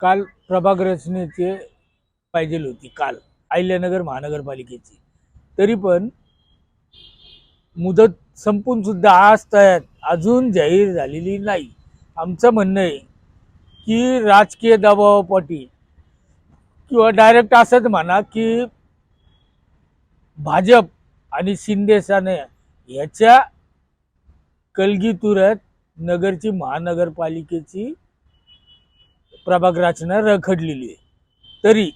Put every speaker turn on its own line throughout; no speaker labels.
काल प्रभाग रचनेचे पाहिजे होती काल अहिल्यानगर महानगरपालिकेची. तरी पण मुदत संपून सुद्धा आज तयार अजून जाहीर झालेली नाही. आमचं म्हणणं आहे की राजकीय दबावापोटी किंवा डायरेक्ट असंच म्हणा की भाजप आणि शिंदे सेना याच्या कलगीतुरात नगरची महानगरपालिकेची प्रभाग रचना रखडलेली आहे. तरी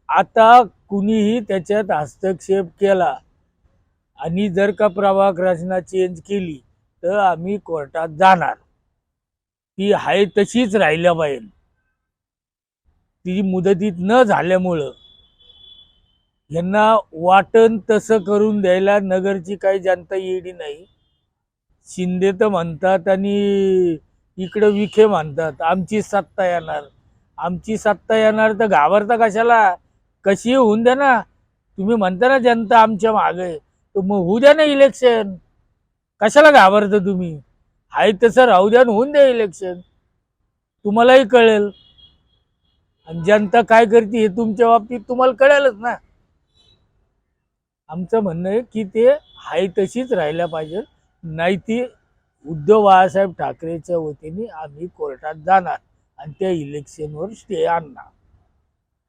आता कुणीही त्याच्यात हस्तक्षेप केला आणि जर का प्रभाग रचना चेंज केली तर आम्ही कोर्टात जाणार. ती आहे तशीच राहिल्या पाहिजे. ती मुदतीत न झाल्यामुळं यांना वाटण तसं करून द्यायला नगरची काही जनता येडी नाही. शिंदे तर म्हणतात आणि इकडं विखे म्हणतात आमची सत्ता येणार. आमची सत्ता येणार तर घाबरता कशाला? कशी होऊन द्या ना. तुम्ही म्हणता ना जनता आमच्या मागे, तर मग होऊ द्या ना इलेक्शन. कशाला घाबरता तुम्ही? हाय तसं राहू द्या, होऊन द्या इलेक्शन. तुम्हालाही कळेल आणि जनता काय करते हे तुमच्या बाबतीत तुम्हाला कळेलच ना. आमचं म्हणणं आहे की ते हाय तशीच राहायला पाहिजे. नाही ती उद्धव बाळासाहेब ठाकरेच्या वतीने आम्ही कोर्टात जाणार आणि त्या इलेक्शनवर स्टे आणणार.